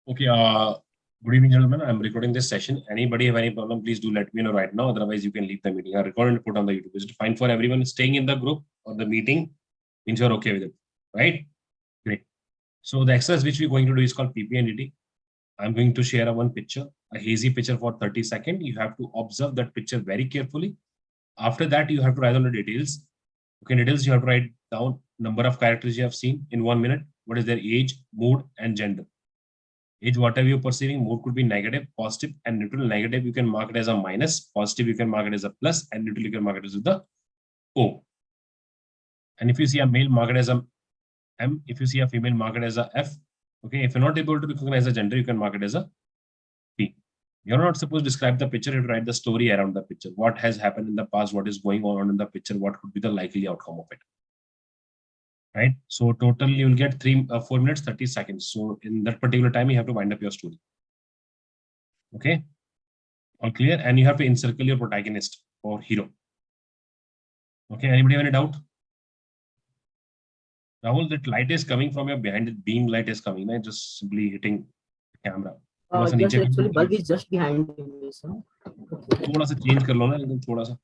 Okay, good evening, gentlemen. I'm recording this session. Anybody have any problem, please do let me know right now. Otherwise, you can leave the meeting. I'll record and put on the YouTube. Is it fine for everyone staying in the group or the meeting? Means you're okay with it, right? Great. So the exercise which we're going to do is called Ppdt. I'm going to share one picture, a hazy picture for 30 seconds. You have to observe that picture very carefully. After that, you have to write down the details. Okay, details you have to write down number of characters you have seen in 1 minute. What is their age, mood, and gender? Age, whatever you're perceiving, mood could be negative, positive, and neutral. Negative, you can mark it as a minus. Positive, you can mark it as a plus, and neutral, you can mark it as the O. And if you see a male, mark it as a M. If you see a female, mark it as a F. Okay, if you're not able to recognize the gender, you can mark it as a P. You're not supposed to describe the picture, you write the story around the picture. What has happened in the past, what is going on in the picture, what could be the likely outcome of it. Right? So total you will get 4 minutes, 30 seconds. So in that particular time, you have to wind up your story. Okay? All clear? And you have to encircle your protagonist or hero. Okay, anybody have any doubt? Rahul, that light is coming from your behind, the beam light is coming, right? Just simply hitting the camera. Yes, actually bulb is just behind me, sir. थोड़ा सा change कर लो ना, लेकिन थोड़ा सा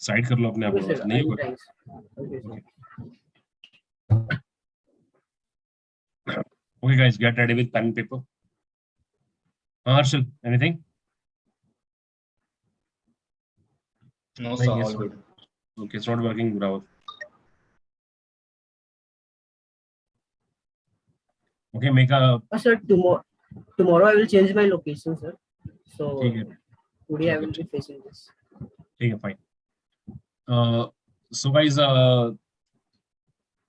side कर लो अपने आप को, नहीं होगा. Okay guys, get ready with pen and paper. Harshal, anything? No sir, all good. Okay, it's not working, Rahul. Okay, make a... Sir, tomorrow I will change my location, sir. So today I will be facing this. Okay, fine. So guys,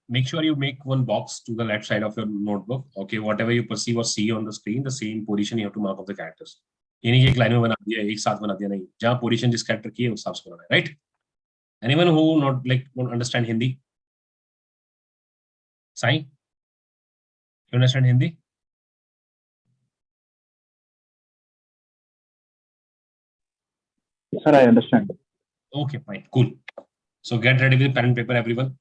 make sure you make one box to the left side of your notebook. Okay, whatever you perceive or see on the screen, the same position you have to mark of the characters. ये नहीं एक line में बना दिया, एक साथ बना दिया, नहीं. जहाँ position जिस character की है उस हिसाब से बनाना है, right? Anyone who don't understand Hindi? Sai? You understand Hindi? Sir, I understand. Okay, fine, cool. So get ready with pen and paper, everyone.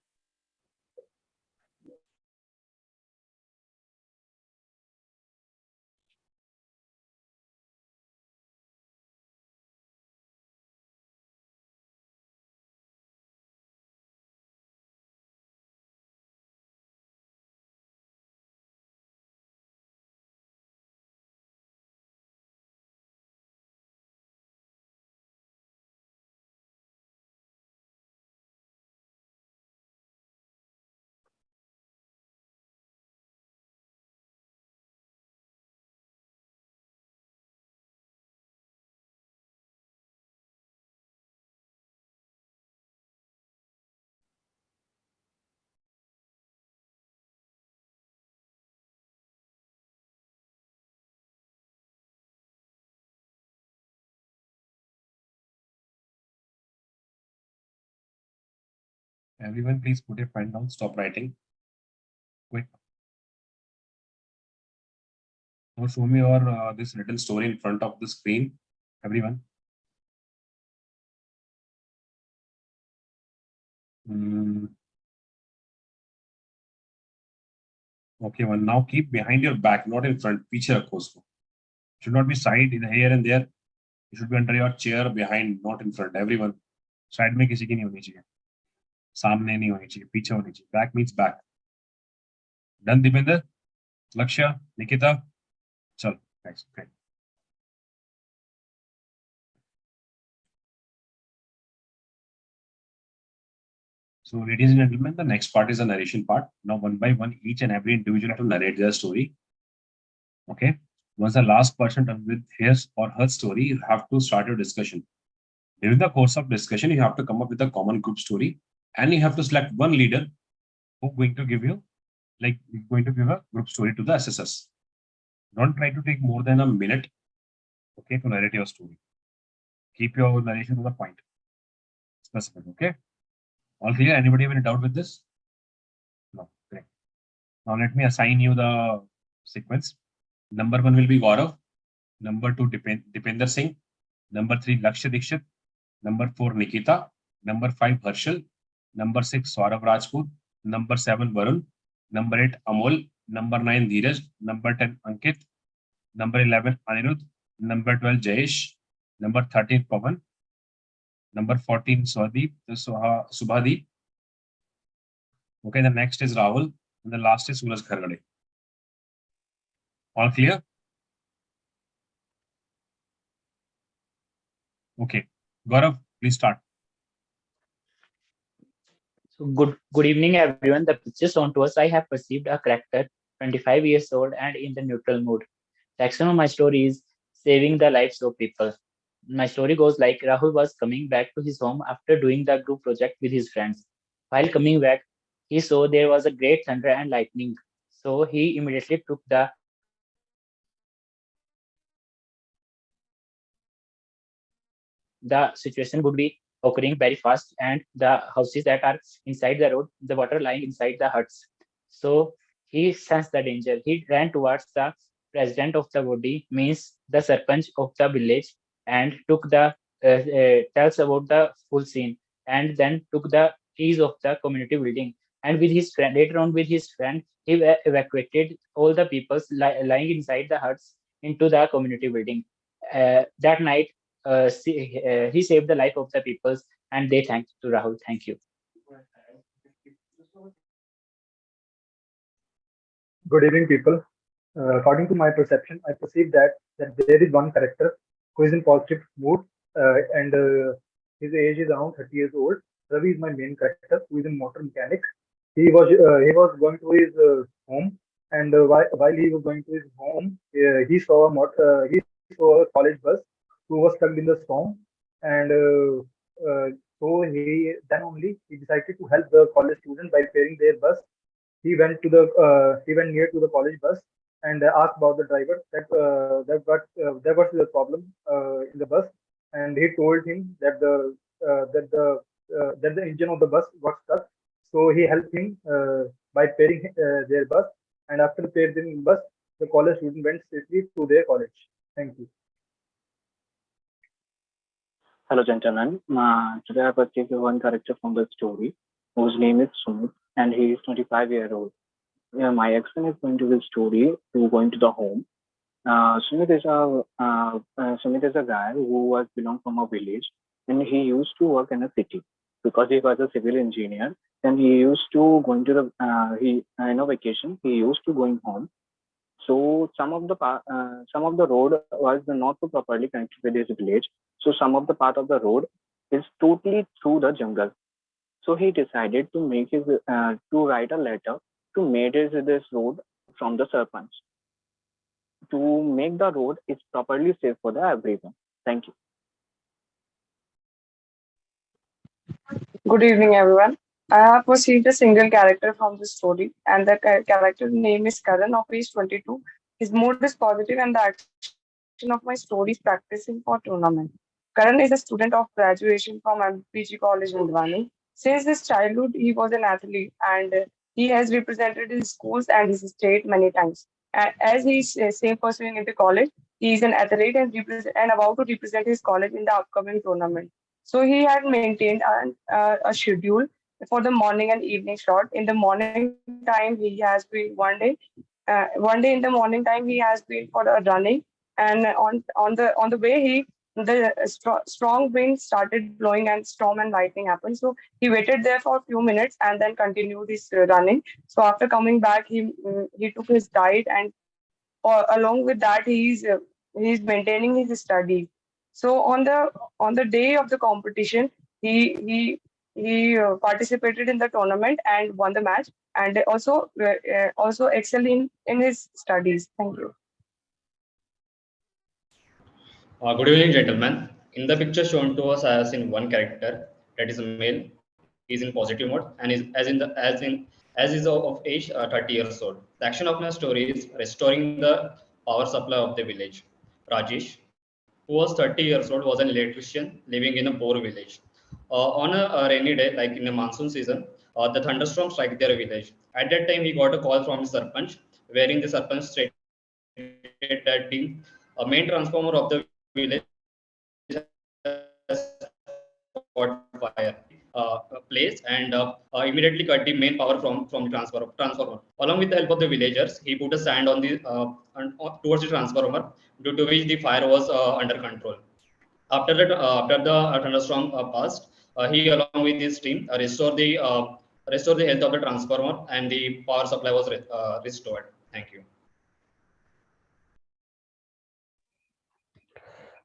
Everyone, please put your pen down. Stop writing. Quick. Now show me your this little story in front of the screen. Everyone. Okay, one. Now keep behind your back, not in front. पीछे रखो उसको. Should not be side in here and there. It should be under your chair, behind, not in front. Everyone. Side में किसी की नहीं होनी चाहिए. सामने नहीं होनी चाहिए, पीछे होनी चाहिए. Back means back. Done, Dipender? Lakshya? Nikita? Chal. Thanks. Okay. So, ladies and gentlemen, the next part is the narration part. Now, one by one, each and every individual have to narrate their story. Okay. Once the last person done with his or her story, you have to start your discussion. During the course of discussion, you have to come up with a common group story, and you have to select one leader who's going to give you, a group story to the assessors. Don't try to take more than a minute, okay, to narrate your story. Keep your narration to the point. Specific, okay? All clear? Anybody have any doubt with this? No. Great. Now let me assign you the sequence. Number 1 will be Gaurav. Number 2, Dipender Singh. Number 3, Lakshya Dikshit. Number 4, Nikita. Number 5, Harshal. Number 6, Saurav Rajput. Number 7, Varun. Number 8, Amol. number 9 Dheeraj, number 10 Ankit, number 11 Anirudh, number 12 Jayesh, number 13 Pavan, number 14 Swadeep, Subhadeep. Okay, the next is Rahul, and the last is Suraj Khargade. All clear? Okay, Gaurav, please start. So good evening, everyone. The picture shown to us, I have perceived a character, 25 years old and in the neutral mood. The action of my story is saving the lives of people. My story goes like Rahul was coming back to his home after doing the group project with his friends. While coming back, he saw there was a great thunder and lightning. So he immediately took the situation would be occurring very fast, and the houses that are inside the road, the water lying inside the huts. So he sensed the danger. He ran towards the president of the body, means the sarpanch of the village, and took the tells about the full scene, and then took the keys of the community building. And with his friend, later on with his friend, he evacuated all the people lying inside the huts into the community building. That night, he saved the life of the peoples, and they thanked to Rahul. Thank you. Good evening, people. According to my perception, I perceive that there is one character who is in positive mood, and his age is around 30 years old. Ravi is my main character, who is in motor mechanics. He was going to his home, and while he was going to his home, he saw a college bus who was stuck in the storm, and so he decided to help the college students by repairing their bus. He went near to the college bus and asked about the driver that was the problem in the bus, and he told him that the engine of the bus was stuck. So he helped him by repairing their bus, and after repairing the bus, the college student went safely to their college. Thank you. Hello, gentlemen. Today I perceived one character from the story, whose name is Sumit, and he is 25 years old. My action is going to the story to going to the home. Sumit is a guy who was belong from a village, and he used to work in a city because he was a civil engineer. And he used to going to the in a vacation. He used to going home. So some of the road was not so properly connected with his village. So some of the part of the road is totally through the jungle. So he decided to make to write a letter to make this road from the sarpanch to make the road is properly safe for the everyone. Thank you. Good evening, everyone. I have perceived a single character from the story, and the character name is Karan of age 22. His mood is positive, and the action of my story is practicing for tournament. Karan is a student of graduation from Ppdt College in Dwani. Since his childhood, he was an athlete, and he has represented his schools and his state many times. As he is same pursuing into college, he is an athlete and about to represent his college in the upcoming tournament. So he had maintained a schedule for the morning and evening slot. In the morning time, he has been one day in the morning time he has been for a running, and on the way strong wind started blowing and storm and lightning happened. So he waited there for a few minutes and then continued his running. So after coming back, he took his diet, and along with that he's maintaining his studies. So on the day of the competition, he participated in the tournament and won the match, and also excelled in his studies. Thank you. Good evening, gentlemen. In the picture shown to us, I have seen one character that is a male. He is in positive mode and is as is of age 30 years old. The action of my story is restoring the power supply of the village. Rajesh, who was 30 years old, was an electrician living in a poor village. On a rainy day, like in a monsoon season, the thunderstorm struck their village. At that time, he got a call from his sarpanch, wherein the sarpanch stated that the main transformer of the village has caught fire. place and immediately cut the main power from the transformer. Along with the help of the villagers, he put a sand on the towards the transformer, due to which the fire was under control. After that, after the thunderstorm passed, he along with his team restore the health of the transformer, and the power supply was restored. Thank you.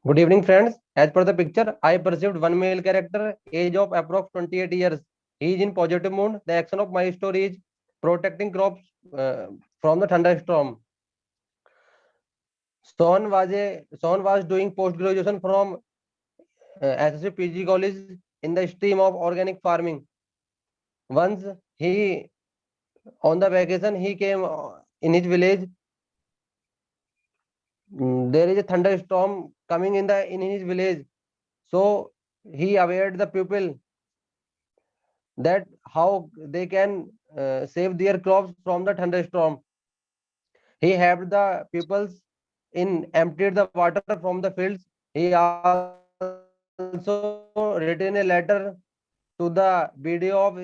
Good evening, friends. As per the picture, I perceived one male character, age of approx 28 years. He is in positive mood. The action of my story is protecting crops from the thunderstorm. Son was doing post graduation from Afsb PG college in the stream of organic farming. Once he on the vacation, he came in his village. There is a thunderstorm coming in his village, so he awared the people that how they can save their crops from the thunderstorm. He helped the peoples in emptied the water from the fields. He also written a letter to the BDO of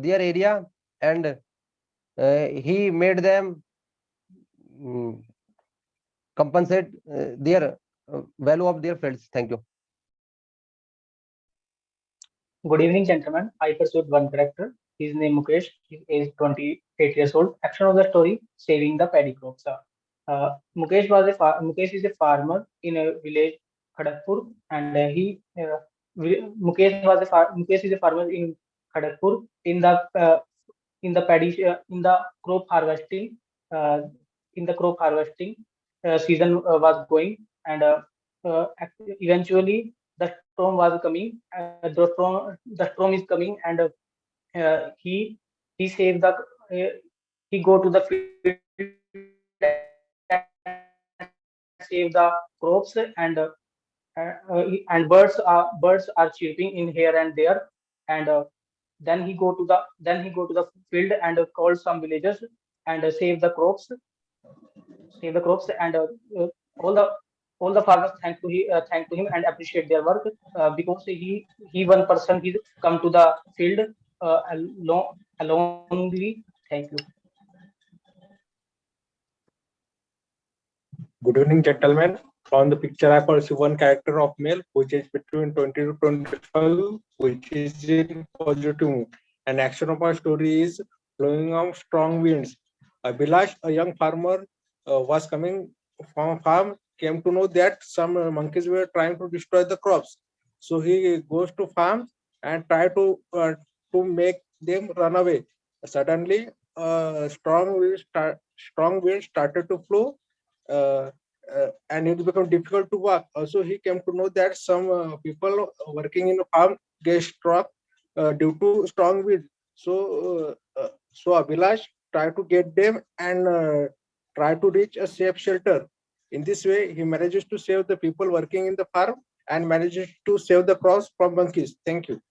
their area, and he made them compensate their value of their fields. Thank you. Good evening, gentlemen. I pursued one character. His name Mukesh. His age 28 years old. Action of the story: saving the paddy crops. Mukesh is a farmer in a village Kharagpur, and Mukesh is a farmer in Kharagpur in the paddy in the crop harvesting season was going, and eventually the storm was coming. The storm is coming, and he saved the he go to the field and save the crops, and birds are chirping in here and there, and then he go to the field and call some villagers and save the crops, and all the farmers thank to him and appreciate their work, because he one person he come to the field alongly. Thank you. Good evening, gentlemen. From the picture, I perceive one character of male, which is between 20 to 25, which is in positive mood. And action of my story is blowing on strong winds. Abhilash, a young farmer, was coming from a farm, came to know that some monkeys were trying to destroy the crops. So he goes to farm and try to make them run away. Suddenly, strong wind started to flow. And it became difficult to walk. Also, he came to know that some people working in the farm get struck due to strong wind. So Abhilash tried to get them and try to reach a safe shelter. In this way, he manages to save the people working in the farm and manages to save the crops from monkeys. Thank you.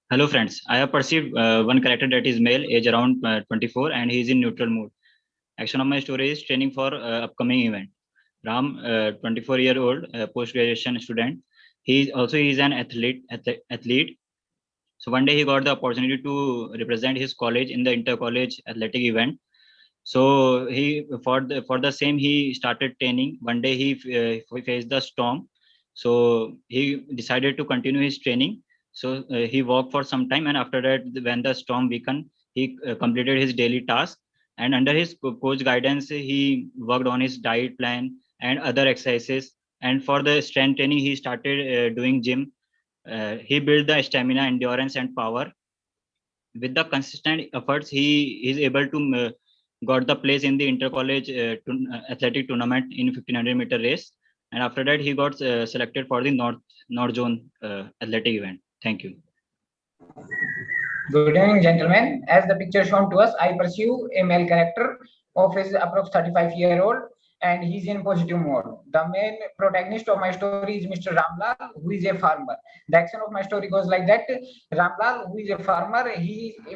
Hello friends, I have perceived one character that is male, age around 24, and he is in neutral mood. Action of my story is training for upcoming event. Ram, 24-year-old post-graduation student. He is an athlete. So one day he got the opportunity to represent his college in the inter-college athletic event. So for the same he started training. One day he faced the storm, so he decided to continue his training. So he walked for some time, and after that, when the storm weakened, he completed his daily task. And under his coach guidance, he worked on his diet plan and other exercises. And for the strength training, he started doing gym. He built the stamina, endurance, and power. With the consistent efforts, he is able to got the place in the inter-college athletic tournament in 1500-meter race. And after that, he got selected for the North Zone athletic event. Thank you. Good evening, gentlemen. As the picture shown to us, I pursue a male character of his approx 35-year-old, and he's in positive mode. The main protagonist of my story is Mr. Ramlal, who is a farmer. The action of my story goes like that: Ramlal, who is a farmer,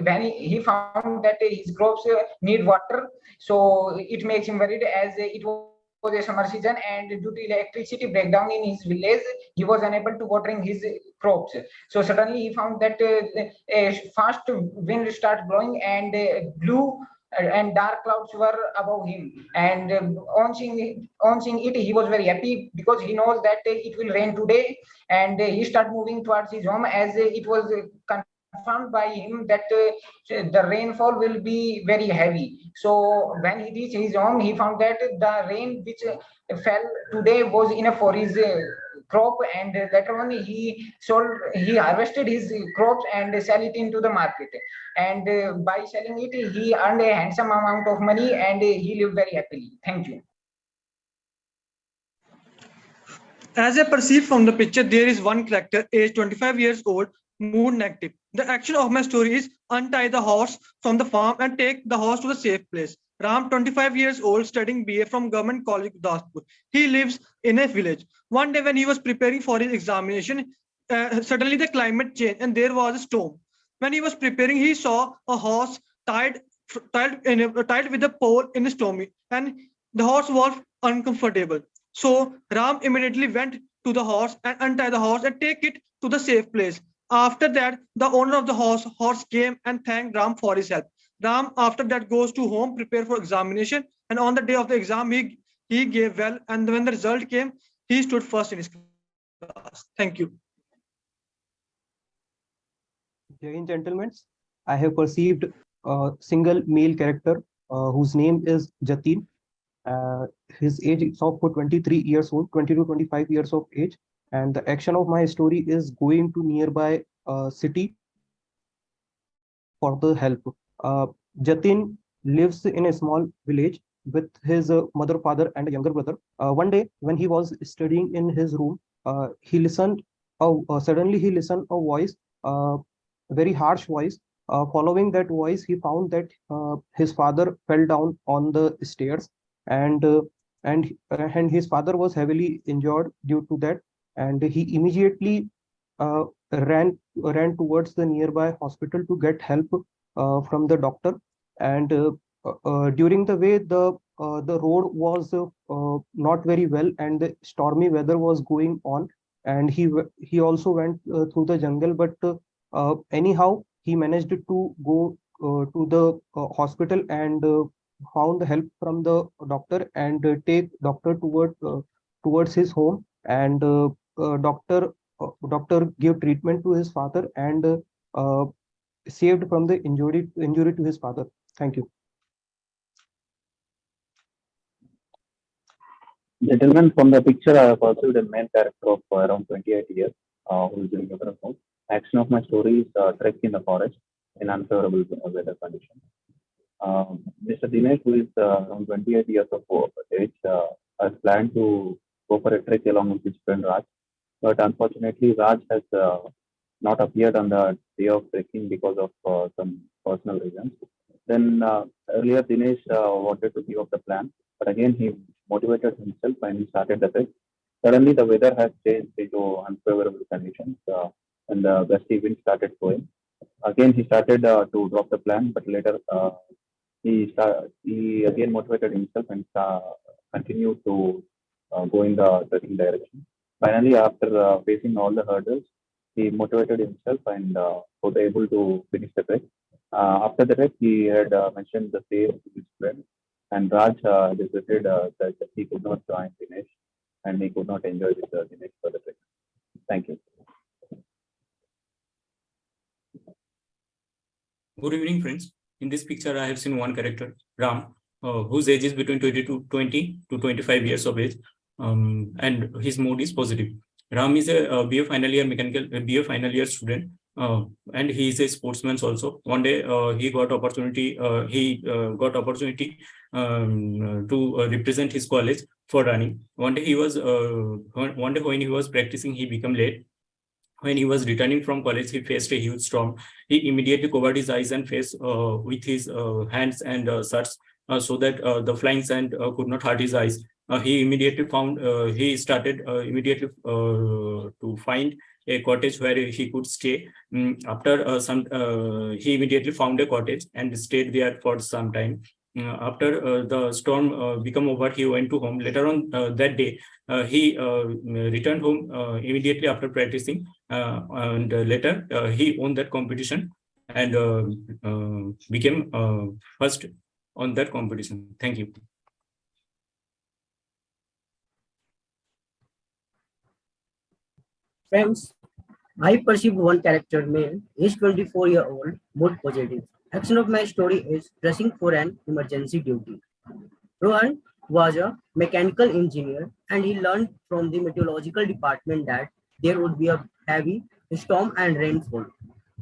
when he found that his crops need water, so it makes him worried, as it was was a summer season, and due to electricity breakdown in his village, he was unable to watering his crops. So suddenly he found that a fast wind started blowing, and blue and dark clouds were above him. And on seeing it, he was very happy because he knows that it will rain today. And he started moving towards his home, as it was confirmed by him that the rainfall will be very heavy. So when he reached his home, he found that the rain which fell today was enough for his crop, and later on he harvested his crops and sell it into the market. And by selling it, he earned a handsome amount of money, and he lived very happily. Thank you. As I perceive from the picture, there is one character, age 25 years old, mood negative. The action of my story is untie the horse from the farm and take the horse to the safe place. Ram, 25 years old, studying BA from Government College, Gurdaspur. He lives in a village. One day when he was preparing for his examination, suddenly the climate changed and there was a storm. When he was preparing, he saw a horse tied with a pole in a stormy, and the horse was uncomfortable. So Ram immediately went to the horse and untied the horse and take it to the safe place. After that, the owner of the horse came and thanked Ram for his help. Ram, after that, goes to home, prepare for examination, and on the day of the exam, he gave well, and when the result came, he stood first in his class. Thank you. Jai gentlemen, I have perceived a single male character whose name is Jatin. His age is of 23 years old, 20 to 25 years of age, and the action of my story is going to nearby city for the help. Jatin lives in a small village with his mother, father, and a younger brother. One day, when he was studying in his room, suddenly he listened a voice, very harsh voice. Following that voice, he found that his father fell down on the stairs, and his father was heavily injured due to that, and he immediately ran towards the nearby hospital to get help from the doctor. And during the way, the road was not very well, and the stormy weather was going on, and he also went through the jungle, but anyhow he managed to go to the hospital and found help from the doctor and take doctor towards his home, and doctor gave treatment to his father and saved from the injury to his father. Thank you. Gentlemen, from the picture, I have perceived a main character of around 28 years who is living at home. Action of my story is trek in the forest in unfavorable weather conditions. Mr. Dinesh, who is around 28 years of age, has planned to go for a trek along with his friend Raj. But unfortunately, Raj has not appeared on the day of trekking because of some personal reasons. Then earlier, Dinesh wanted to give up the plan, but again he motivated himself and he started the trek. Suddenly, the weather has changed into unfavorable conditions, and the gusty wind started blowing. Again, he started to drop the plan, but later he again motivated himself and continued to go in the trekking direction. Finally, after facing all the hurdles, he motivated himself and was able to finish the trek. After the trek, he had mentioned the same to his friend, and Raj regretted that he could not join Dinesh and he could not enjoy with Dinesh for the trek. Thank you. Good evening, friends. In this picture, I have seen one character, Ram, whose age is between 20 to 25 years of age, and his mood is positive. Ram is a BA final year student, and he is a sportsman also. One day, he got opportunity. To represent his college for running. One day when he was practicing, he became late. When he was returning from college, he faced a huge storm. He immediately covered his eyes and face with his hands and shirts so that the flying sand could not hurt his eyes. He immediately started to find a cottage where he could stay. He immediately found a cottage and stayed there for some time. after the storm become over, he went to home. Later on that day, he returned home immediately after practicing, and later he won that competition and became first on that competition. Thank you. Friends, I perceived one character male, age 24-year-old, mood positive. Action of my story is dressing for an emergency duty. Rohan was a mechanical engineer and he learned from the meteorological department that there would be a heavy storm and rainfall.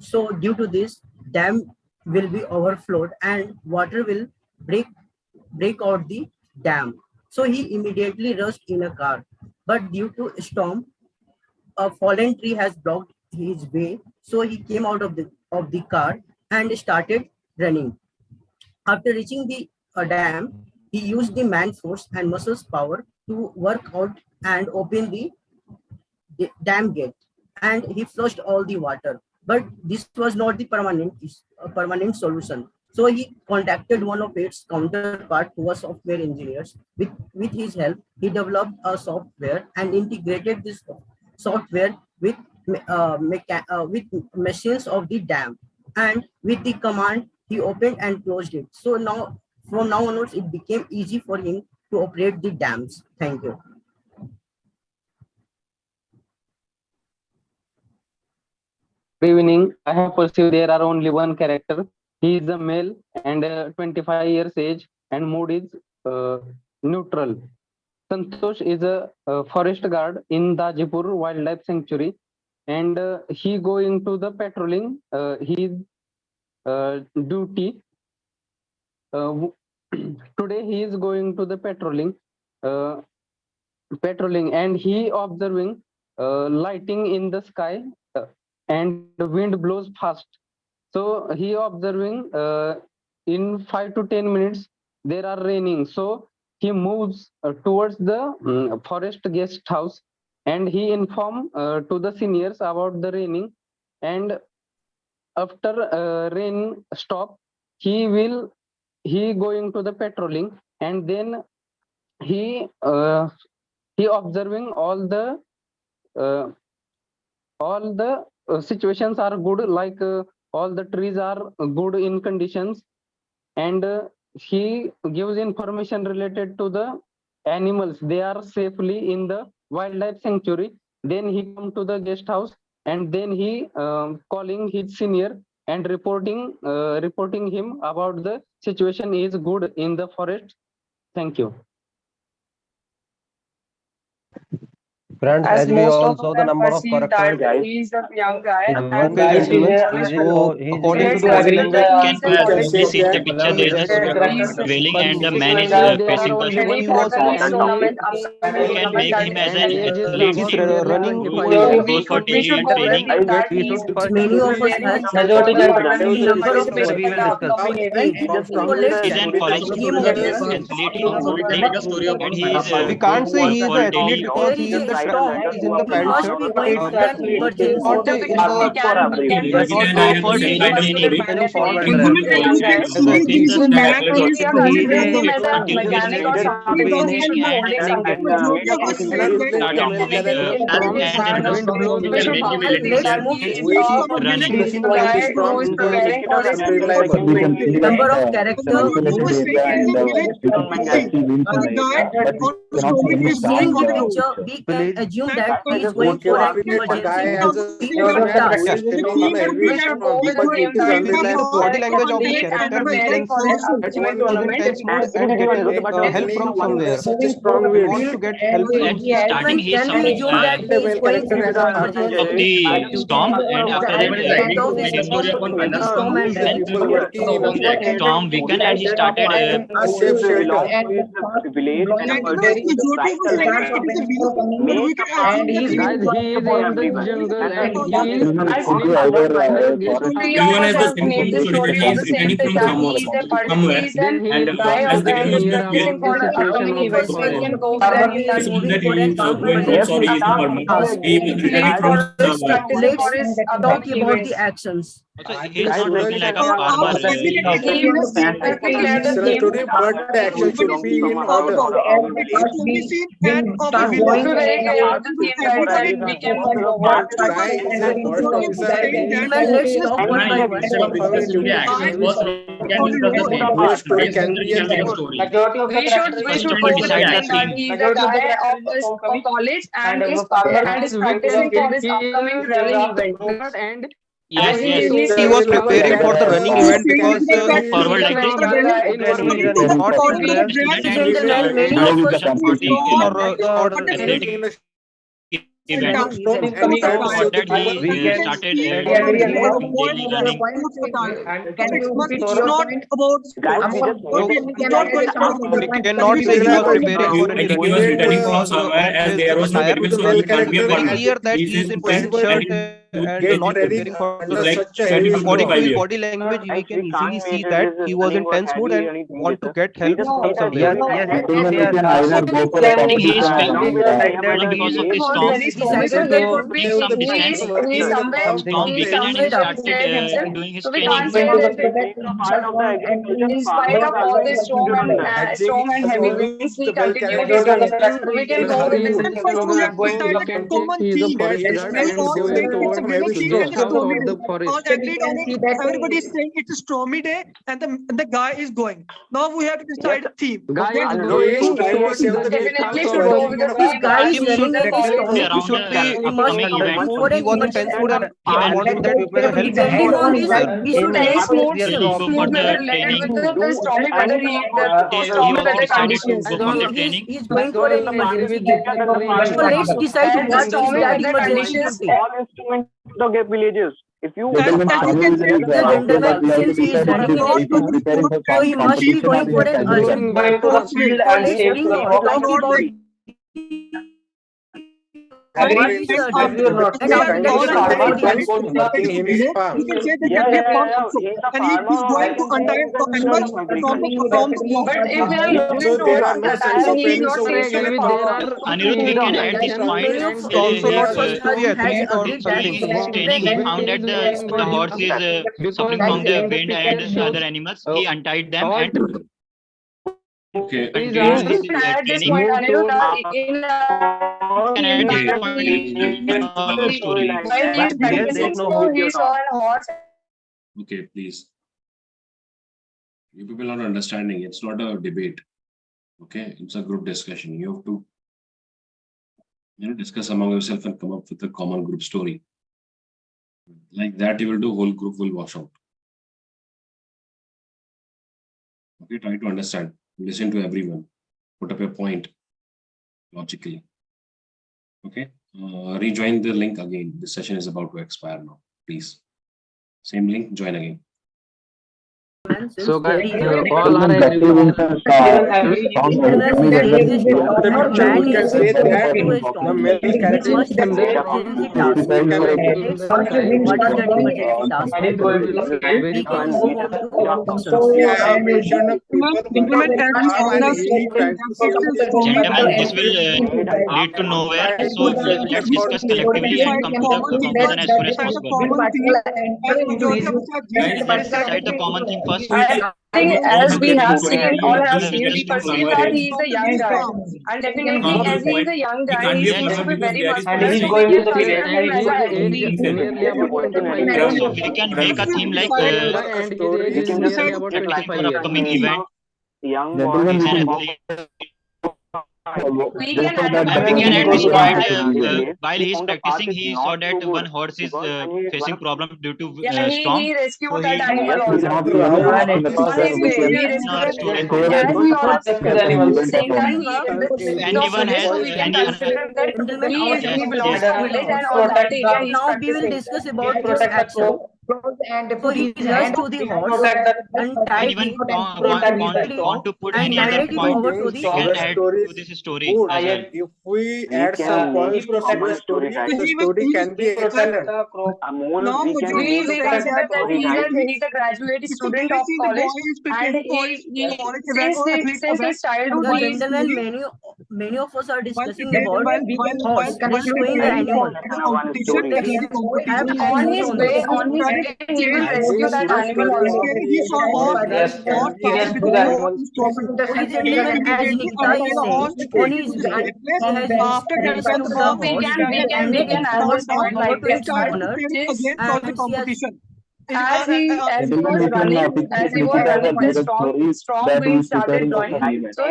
So due to this, dam will be overflowed and water will break out the dam. So he immediately rushed in a car. But due to storm, a fallen tree has blocked his way, so he came out of the car and started running. After reaching the dam, he used the man force and muscles power to work out and open the dam gate, and he flushed all the water. But this was not the permanent solution. So he contacted one of its counterpart who was software engineers. With his help, he developed a software and integrated this software with machines of the dam, and with the command he opened and closed it. So now from now onwards it became easy for him to operate the dams. Thank you. Good evening. I have perceived there are only one character. He is a male and 25 years age, and mood is neutral. Santosh is a forest guard in Dajipur Wildlife Sanctuary, and he going to the patrolling his duty. Today he is going to the patrolling, and he observing lighting in the sky, and the wind blows fast. So he observing in 5 to 10 minutes there are raining. So he moves towards the forest guest house, and he inform to the seniors about the raining. And after rain stop, he going to the patrolling, and then he observing all the situations are good, like all the trees are good in conditions, and he gives information related to the animals. They are safely in the wildlife sanctuary. Then he come to the guest house, and then he calling his senior and reporting him about the situation is good in the forest. Thank you. Friends, As as we most all of saw us the have number of perceived characters that he is a young guy in and one he is gentleman, information. so Let's according to consider the that he is a Can college please see the student. picture? There is a He is dwelling and the man is going there are facing only the one training street. for the person, next and tournament, upcoming We can tournament make that him is as going an to age is be. athlete he's who running who 5 So goes for we daily should and go with training. him that we he is should first Many of us preparing has himself for the tournament. He is number of participating we in will the discuss. upcoming event. so let's He's an college name student of and this. he's an athlete So we can make a story about and he is We going can't to say work he is for an athlete daily. because There is a he storm. is in the He pant must shirt, be going for but an he's emergency. not in We the can he's He not can go for with him daily particularly training. any manner for formal him. He dress is a young guy. as a He's athlete. just If we are So he considering him as a till his mechanic or next something, so he should be holding something. started from and wind blows We very should fast. go with him that he is a running. young guy who is In the preparing for this Number of character who seeing the picture, we can village. assume that he is going for an emergency task. we should go with him that he is a Body language of the athlete and character, we preparing can for see this that ultimate he is in tournament. tense mood and get help from somewhere. He wants to get help At from starting, he is Can we assume that he is going for of emergency the storm, and after that, and end of his the storm and rain? when storm weakened and he started A safe shelter. Village and there is and he is Guys, he is in the jungle and he is everyone has the have made symptoms. the So story he on is the same returning page from that he is somewhere, he is then an he and will call guy as his they and cannot he is senior be preparing about for the the situation upcoming of the event. So we forest. can go with that He is assume moving that for he an is going outside, he is emergency normal. task. He is returning He from is practicing Let's for his talk upcoming about event. the actions. Also, he is not looking like a farmer. Let me He let is me let me let It's a story, but the action should be in order. it is only seen at of a village. Guy is a forest officer. Gentlemen, let's stop one by one. Instead of discussing the actions, first we can discuss the theme. Your story Based can on be the an real story. story. We First should of all, focus decide the on that theme. he is a guy of college and is practicing for his upcoming running event. And Yes, he yes. is he was preparing for the running event because Move forward like this. in running not Student and Gentlemen, many start of us discussion for the for athletic event. Stone and So can for that, people he started doing daily running. It's not about it's not going about we cannot say he was preparing for I any think he running was event returning from because somewhere of as his there was no attire. helmet, so male he can't be character a Very farmer. clear that He he is is in his pant shirt and and not ready preparing for the under running. such a heavy According to 35 his years. body language, we can easily see that he was in tense mood and want to get help from somewhere. He is running because of the storm. decided There to would be take Due to up distance, he is somewhere storm he weakened and he somewhere started doing his so we training. can't say that in spite of all this storm and heavy winds he continued his running. So we can go with this. first we have to decide a common theme. When all saying it's a village scene and it's a stormy day. All agreed on it. Everybody is saying it's a stormy day and the guy is going. Now we have to decide a theme. Definitely should go with the this guy is running at the storm. Around He should be He must upcoming event. going for he an was in tense mood and he Event. wanted that people help depending on his somewhere. he should take tense mood He should will go for be the related training. with the stormy weather He stormy also weather decided to conditions. go for the he's training. he's going for an emergency duty. So let's decide As the what is stormy that weather emergency conditions duty. All instruments to get villages. If you As you can see, The gentleman, since he is running at so he must be going for an urgent work. So let's talk about what is urgent and all explanation are for the very urgent. working in his farm. you can say that can be a farm also. And he is going to untie the animals from the block. But if we are looking So there are towards no the sense tire, of he is any not saying solution. Anirudh, we can add this point. Many of It's also not first going to be has agreed or agreed that something. During his training, he found that the horse is suffering from the wind and other animals. He untied them and Okay. continued his at this training. point, Anirudh, in Can add this Okay. point in the story. while he is practicing, so he saw a horse. Okay, please. You people are not understanding. It's not a debate. Okay, it's a group discussion. You have to, discuss among yourself and come up with a common group story. Like that, you will do. Whole group will wash out. Okay, try to understand. Listen to everyone. Put up a point logically. Okay, rejoin the link again. This session is about to expire now. Please, same link. Join again. So guys, all are agree with The male character First, can emergency task. can What is that emergency task? We can move on to options. have mentioned Gentlemen, as we all have seen, Gentlemen, this will lead to nowhere. So let's discuss collectively and come to the conclusion as soon as possible. Let's decide the common thing first. I think as we have seen, all have seen, we perceive that he is a young guy. And definitely as he is a young guy, he seems to be very muscular. So we can consider him as an athlete. So we can make a theme like for upcoming event. Young He's an athlete. We can add And we can add this point while he's practicing, he saw that one horse is facing problem due to storm. He rescued So that he animal also. On his way, he rescued that. As we all have seen, at the same time, he If anyone has so we can any consider that he belongs yes. to village and on that area he is Now we will practicing. discuss about his action. So he rushed to the horse and tied Anyone it want to put and any other handed it point, over to we the can add to this story as well. If we add some points to the story can be excellent. Now, We consider that he's a graduate student of college and since his childhood The he is gentlemen, many of us are discussing about horse rescuing the animal. on his way he will rescue that animal also. He saw a horse. Yes, Horse he passed rescued with the the horse animals. and stopped it. And he As immediately Nikita untied is the saying, horse to on take it his to the way, safe place. he has After getting rescued the the horse, We horse can he and add got this returned down point like over to and this, its started that owner. preparing just again for the And she has competition. as he was running, the storm wind started blowing. So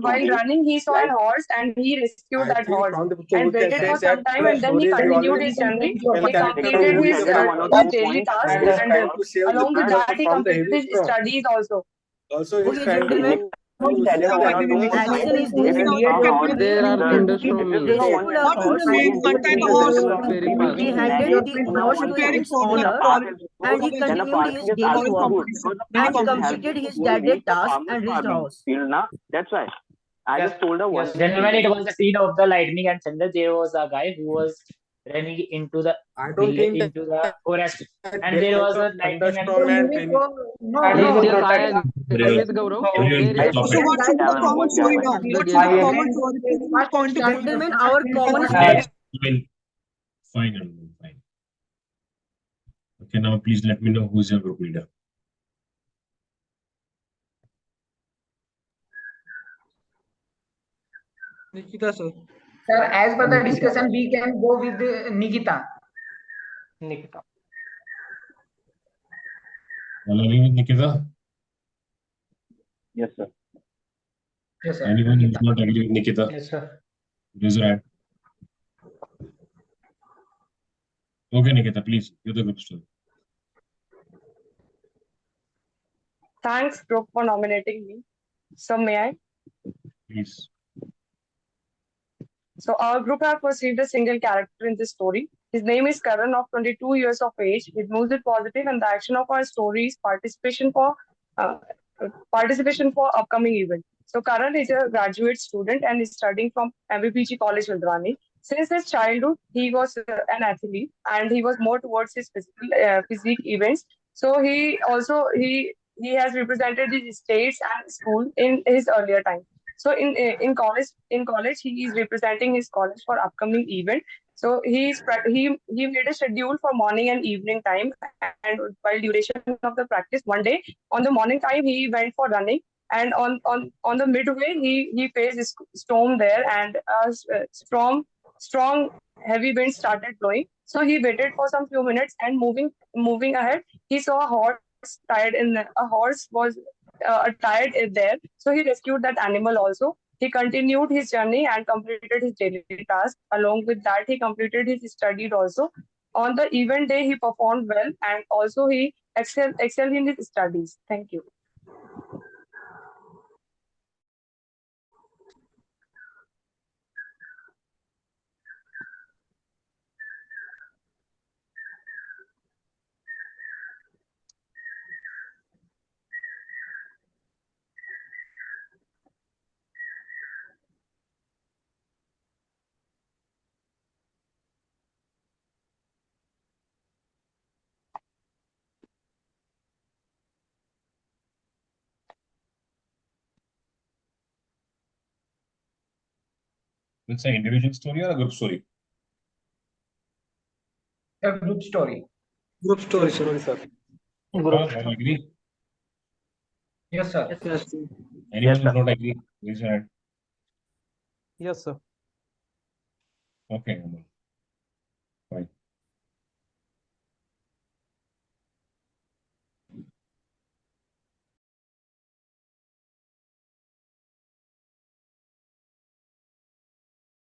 while running, he saw a horse and he rescued I that think horse from the picture and we can waited say for some that time, the and then he story is continued always his journey. main He character completed who is his daily task who is and trying to save the along with people that, he from the completed heavy his storm. studies also. Also, he is Okay, trying gentlemen, to save the animals. the action is this. And There are He thunderstorm means rescued a What is horse. the main untie the the horse? weather was very fast. He handed the horse to Preparing its for the owner and he college continued his daily work. competition. And he completed his daily task and reached house. Yes, yes, gentlemen, it was the scene of the lightning and thunder. There was a guy who was running into the I don't think that into the forest, and there there is was a a lightning and thunderstorm and and he Yes, could yes, I protect. agree with Gaurav. So, There is Stop So it. what should be the common story now? the What should be the game. common story? Which point to put? Gentlemen, our common Fine, fine, Anmol, fine. Okay, now please let me know who's your group leader. Nikita sir. Sir, as per the discussion, we can go with Nikita. Nikita. All agree with Nikita? Yes, sir. Yes, sir. Anyone who's not agree with Nikita? Yes, sir. Raise your hand. Okay, Nikita, please, you're the group story. Thanks, group, for nominating me. So may I? Please. So our group have perceived a single character in this story. His name is Karan, of 22 years of age. It moves it positive, and the action of our story is participation for upcoming event. So Karan is a graduate student and is studying from Ppdt College, Vildrani. Since his childhood, he was an athlete, and he was more towards his physique events. So he has represented his states and school in his earlier time. So in college he is representing his college for upcoming event. So he made a schedule for morning and evening time, and while duration of the practice, one day on the morning time he went for running, and on the midway he faced a storm there, and strong heavy wind started blowing. So he waited for some few minutes, and moving ahead, he saw a horse was tired there. So he rescued that animal also. He continued his journey and completed his daily task. Along with that, he completed his studies also. On the event day, he performed well, and also he excelled in his studies. Thank you. It's an individual story or a group story? A group story. Group story, sir. All agree? Yes, sir. Yes. Anyone who's not agree? Raise your hand. Yes, sir. Okay, Anmol.